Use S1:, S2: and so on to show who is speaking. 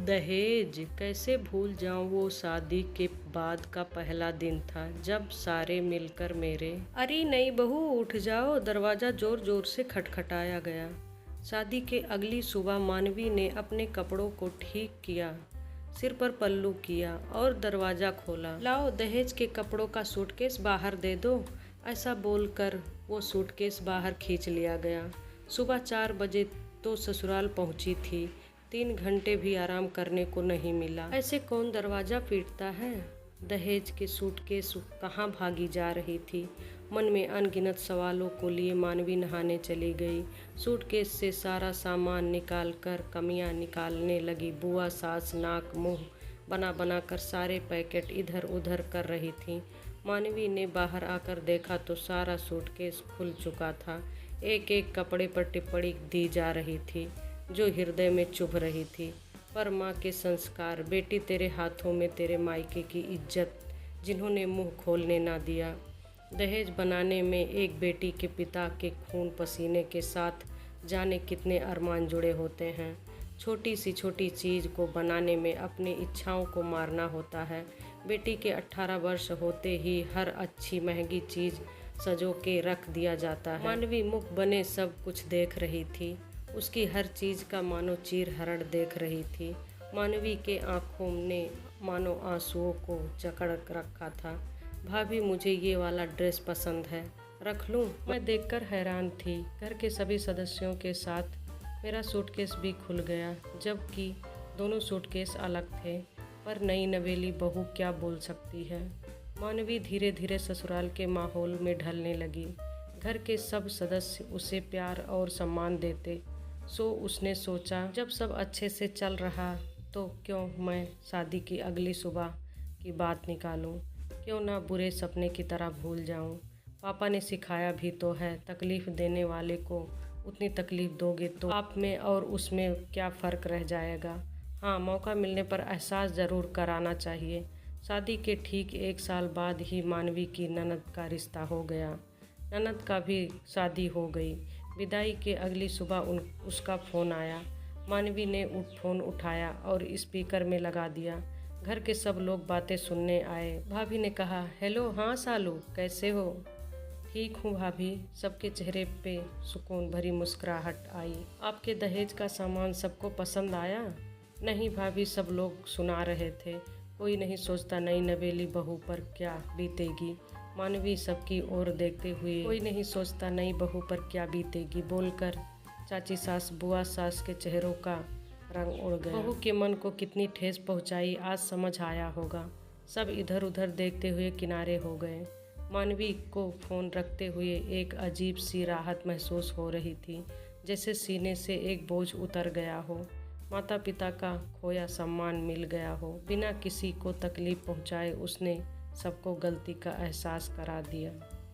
S1: दहेज कैसे भूल जाऊं, वो शादी के बाद का पहला दिन था जब सारे मिलकर मेरे अरे नई बहू उठ जाओ, दरवाज़ा जोर जोर से खटखटाया गया। शादी के अगली सुबह मानवी ने अपने कपड़ों को ठीक किया, सिर पर पल्लू किया और दरवाज़ा खोला। लाओ दहेज के कपड़ों का सूटकेस बाहर दे दो, ऐसा बोलकर वो सूटकेस बाहर खींच लिया गया। सुबह 4 बजे तो ससुराल पहुंची थी, 3 घंटे भी आराम करने को नहीं मिला। ऐसे कौन दरवाज़ा पीटता है? दहेज के सूटकेस कहाँ भागी जा रही थी? मन में अनगिनत सवालों को लिए मानवी नहाने चली गई। सूटकेस से सारा सामान निकाल कर कमियां निकालने लगी। बुआ सास नाक मुंह बना बना कर सारे पैकेट इधर उधर कर रही थी। मानवी ने बाहर आकर देखा तो सारा सूटकेस खुल चुका था। एक एक कपड़े पर टिप्पणी दी जा रही थी जो हृदय में चुभ रही थी। पर माँ के संस्कार, बेटी तेरे हाथों में तेरे मायके की इज्जत, जिन्होंने मुंह खोलने ना दिया। दहेज बनाने में एक बेटी के पिता के खून पसीने के साथ जाने कितने अरमान जुड़े होते हैं। छोटी सी छोटी चीज़ को बनाने में अपनी इच्छाओं को मारना होता है। बेटी के 18 वर्ष होते ही हर अच्छी महंगी चीज़ सजो के रख दिया जाता है। मानवी मुख बने सब कुछ देख रही थी। उसकी हर चीज़ का मानो चीर हरण देख रही थी। मानवी के आंखों ने मानो आंसुओं को जकड़ रखा था। भाभी मुझे ये वाला ड्रेस पसंद है, रख लूं? मैं देखकर हैरान थी। घर के सभी सदस्यों के साथ मेरा सूटकेस भी खुल गया, जबकि दोनों सूटकेस अलग थे। पर नई नवेली बहू क्या बोल सकती है? मानवी धीरे धीरे ससुराल के माहौल में ढलने लगी। घर के सब सदस्य उसे प्यार और सम्मान देते। सो उसने सोचा, जब सब अच्छे से चल रहा तो क्यों मैं शादी की अगली सुबह की बात निकालूं? क्यों ना बुरे सपने की तरह भूल जाऊं? पापा ने सिखाया भी तो है, तकलीफ़ देने वाले को उतनी तकलीफ़ दोगे तो आप में और उसमें क्या फ़र्क रह जाएगा। हाँ, मौका मिलने पर एहसास ज़रूर कराना चाहिए। शादी के ठीक 1 साल बाद ही मानवी की ननद का रिश्ता हो गया। ननद का भी शादी हो गई। विदाई के अगली सुबह उसका फ़ोन आया। मानवी ने फ़ोन उठाया और स्पीकर में लगा दिया। घर के सब लोग बातें सुनने आए। भाभी ने कहा, हेलो, हाँ सालू, कैसे हो? ठीक हूँ भाभी। सबके चेहरे पे सुकून भरी मुस्कुराहट आई। आपके दहेज का सामान सबको पसंद आया? नहीं भाभी, सब लोग सुना रहे थे। कोई नहीं सोचता नई नवेली बहू पर क्या बीतेगी। मानवी सबकी ओर देखते हुए, कोई नहीं सोचता नई बहू पर क्या बीतेगी बोलकर चाची सास बुआ सास के चेहरों का रंग उड़ गया। बहू के मन को कितनी ठेस पहुंचाई आज समझ आया होगा। सब इधर उधर देखते हुए किनारे हो गए। मानवी को फ़ोन रखते हुए एक अजीब सी राहत महसूस हो रही थी, जैसे सीने से एक बोझ उतर गया हो। माता पिता का खोया सम्मान मिल गया हो। बिना किसी को तकलीफ पहुंचाए उसने सबको गलती का एहसास करा दिया।